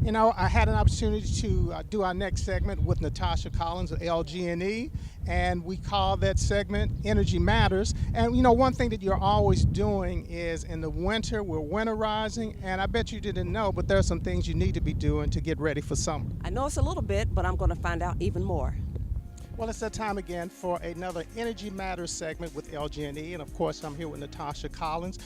You know, I had an opportunity to do our next segment with Natasha Collins of LG&E, and we call that segment Energy Matters. And you know, one thing that you're always doing is in the winter, we're winterizing, and I bet you didn't know, but there are some things you need to be doing to get ready for summer. I know it's a little bit, but I'm going to find out even more. Well, it's that time again for another Energy Matters segment with LG&E, and of course, I'm here with Natasha Collins.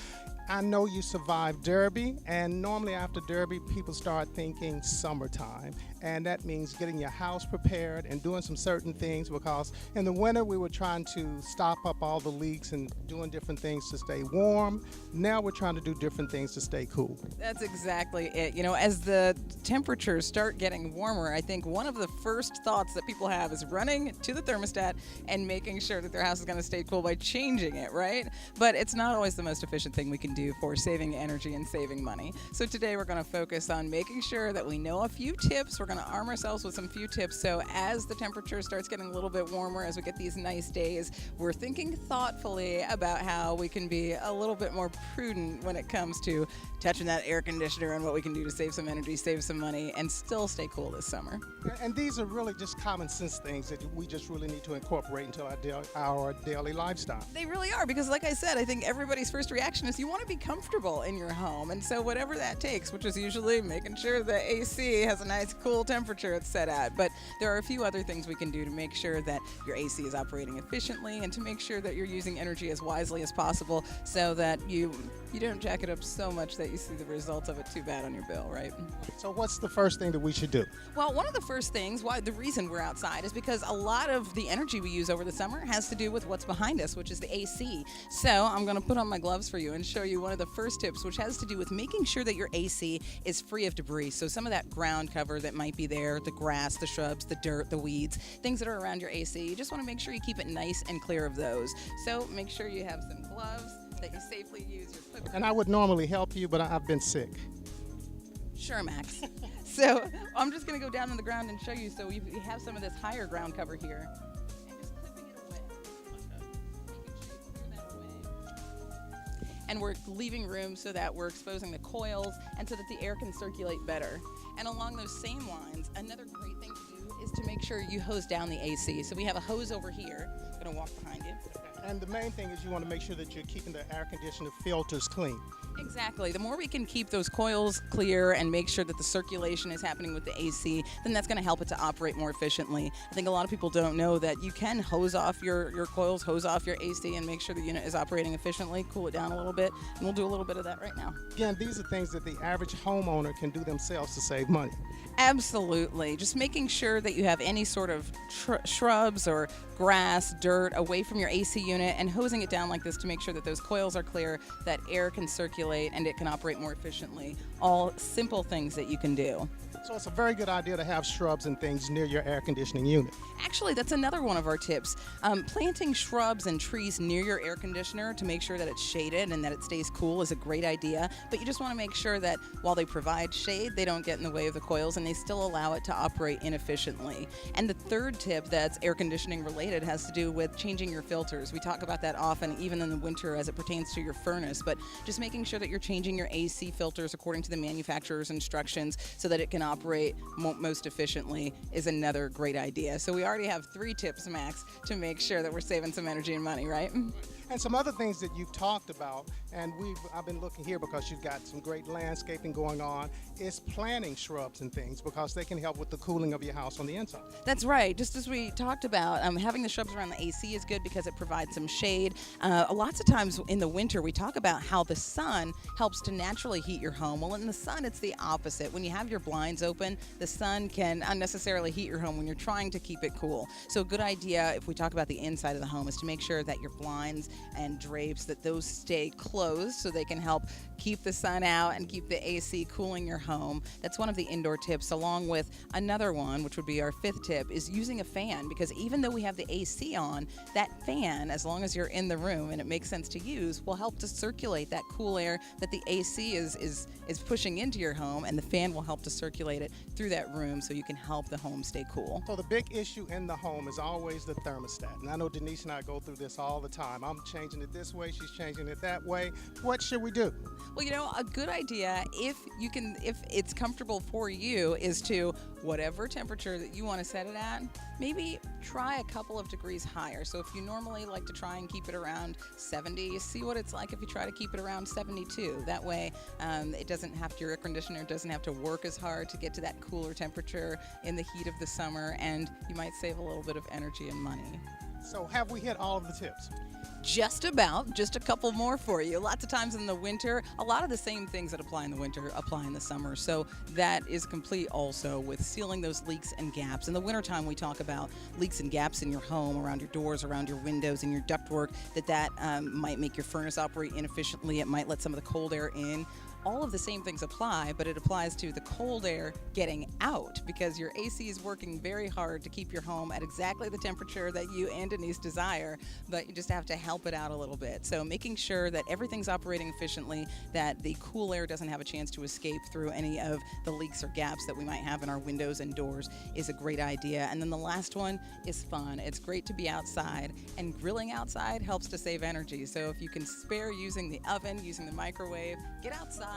I know you survived Derby, and normally after Derby, people start thinking summertime, and that means getting your house prepared and doing some certain things, because in the winter we were trying to stop up all the leaks and doing different things to stay warm. Now we're trying to do different things to stay cool. That's exactly it. You know, as the temperatures start getting warmer, I think one of the first thoughts that people have is running to the thermostat and making sure that their house is going to stay cool by changing it, right? But it's not always the most efficient thing we can do for saving energy and saving money. So today we're going to focus on making sure that we know a few tips. We're going to arm ourselves with some few tips, so as the temperature starts getting a little bit warmer, as we get these nice days, we're thinking thoughtfully about how we can be a little bit more prudent when it comes to touching that air conditioner and what we can do to save some energy, save some money, and still stay cool this summer. And these are really just common sense things that we just really need to incorporate into our daily lifestyle. They really are, because like I said, I think everybody's first reaction is you want to be comfortable in your home, and so whatever that takes, which is usually making sure the AC has a nice cool temperature it's set at. But there are a few other things we can do to make sure that your AC is operating efficiently and to make sure that you're using energy as wisely as possible, so that you don't jack it up so much that you see the results of it too bad on your bill, right? So what's the first thing that we should do? Well, one of the first things, the reason we're outside is because a lot of the energy we use over the summer has to do with what's behind us, which is the AC. So I'm going to put on my gloves for you and show you one of the first tips, which has to do with making sure that your AC is free of debris. So some of that ground cover that might be there, the grass, the shrubs, the dirt, the weeds, things that are around your AC, you just want to make sure you keep it nice and clear of those. So make sure you have some gloves that you safely use your foot. And I would normally help you, but I've been sick. Sure, Max. So I'm just going to go down on the ground and show you. So we have some of this higher ground cover here. And just clipping it away. Making sure you clear that away. And we're leaving room so that we're exposing the coils and so that the air can circulate better. And along those same lines, another great thing to do is to make sure you hose down the AC. So we have a hose over here. I'm going to walk behind you. And the main thing is you want to make sure that you're keeping the air conditioner filters clean. Exactly. The more we can keep those coils clear and make sure that the circulation is happening with the AC, then that's going to help it to operate more efficiently. I think a lot of people don't know that you can hose off your coils, hose off your AC, and make sure the unit is operating efficiently, cool it down a little bit, and we'll do a little bit of that right now. Again, these are things that the average homeowner can do themselves to save money. Absolutely. Just making sure that you have any sort of shrubs or grass, dirt away from your AC unit and hosing it down like this to make sure that those coils are clear, that air can circulate, and it can operate more efficiently. All simple things that you can do. So it's a very good idea to have shrubs and things near your air conditioning unit. Actually, that's another one of our tips. Planting shrubs and trees near your air conditioner to make sure that it's shaded and that it stays cool is a great idea, but you just want to make sure that while they provide shade, they don't get in the way of the coils and they still allow it to operate inefficiently. And the third tip that's air conditioning related has to do with changing your filters. We talk about that often, even in the winter as it pertains to your furnace, but just making sure that you're changing your AC filters according to the manufacturer's instructions so that it can operate most efficiently is another great idea. So we already have 3 tips, Max, to make sure that we're saving some energy and money, right? And some other things that you've talked about, and I've been looking here because you've got some great landscaping going on, is planting shrubs and things because they can help with the cooling of your house on the inside. That's right. Just as we talked about, having the shrubs around the AC is good because it provides some shade. Lots of times in the winter, we talk about how the sun helps to naturally heat your home. Well, in the sun, it's the opposite. When you have your blinds open, the sun can unnecessarily heat your home when you're trying to keep it cool. So a good idea, if we talk about the inside of the home, is to make sure that your blinds and drapes, that those stay closed so they can help keep the sun out and keep the AC cooling your home. That's one of the indoor tips, along with another one, which would be our 5th tip, is using a fan, because even though we have the AC on, that fan, as long as you're in the room and it makes sense to use, will help to circulate that cool air that the AC is pushing into your home, and the fan will help to circulate it through that room so you can help the home stay cool. So the big issue in the home is always the thermostat. And I know Denise and I go through this all the time. I'm changing it this way, she's changing it that way. What should we do? Well, a good idea, if it's comfortable for you, is to whatever temperature that you want to set it at, maybe try a couple of degrees higher. So if you normally like to try and keep it around 70, see what it's like if you try to keep it around 72. That way, it doesn't have to, your air conditioner doesn't have to work as hard to get to that cooler temperature in the heat of the summer, and you might save a little bit of energy and money. So have we hit all of the tips? Just about. Just a couple more for you. Lots of times in the winter, a lot of the same things that apply in the winter apply in the summer. So that is complete also with sealing those leaks and gaps. In the wintertime, we talk about leaks and gaps in your home, around your doors, around your windows, and your ductwork, that might make your furnace operate inefficiently. It might let some of the cold air in. All of the same things apply, but it applies to the cold air getting out, because your AC is working very hard to keep your home at exactly the temperature that you and Denise desire, but you just have to help it out a little bit. So making sure that everything's operating efficiently, that the cool air doesn't have a chance to escape through any of the leaks or gaps that we might have in our windows and doors is a great idea. And then the last one is fun. It's great to be outside, and grilling outside helps to save energy. So if you can spare using the oven, using the microwave, get outside.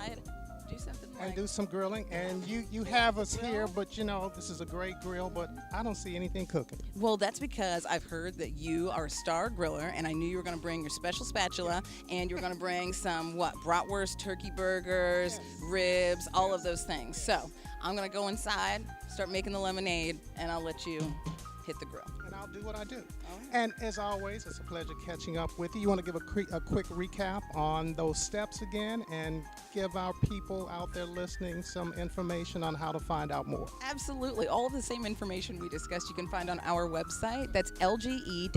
Do something like And do some grilling. And you have us here, but this is a great grill, but I don't see anything cooking. Well, that's because I've heard that you are a star griller, and I knew you were going to bring your special spatula, and you were going to bring some, bratwurst, turkey burgers, ribs, all of those things. So I'm going to go inside, start making the lemonade, and I'll let you hit the grill. And I'll do what I do. All right. And as always, it's a pleasure catching up with you. You want to give a quick recap on those steps again, and give our people out there listening some information on how to find out more. Absolutely. All of the same information we discussed you can find on our website. That's lge-ku.com.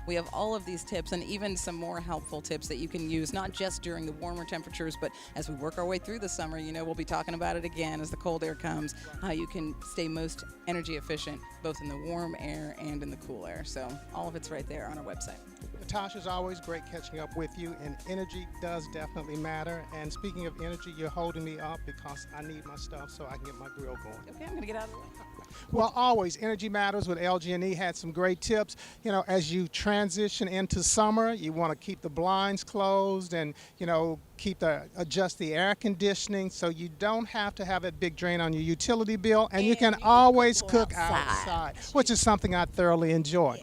We have all of these tips and even some more helpful tips that you can use, not just during the warmer temperatures, but as we work our way through the summer. We'll be talking about it again as the cold air comes, how you can stay most energy efficient, both in the warm air and in the cool air. So all of it's right there on our website. Natasha's always great catching up with you, and energy does definitely matter. And speaking of energy, you're holding me up because I need my stuff so I can get my grill going. Okay, I'm going to get out of the way. Well, always, Energy Matters with LG&E had some great tips. As you transition into summer, you want to keep the blinds closed and, adjust the air conditioning so you don't have to have a big drain on your utility bill. And you can always cook outside, which is something I thoroughly enjoy.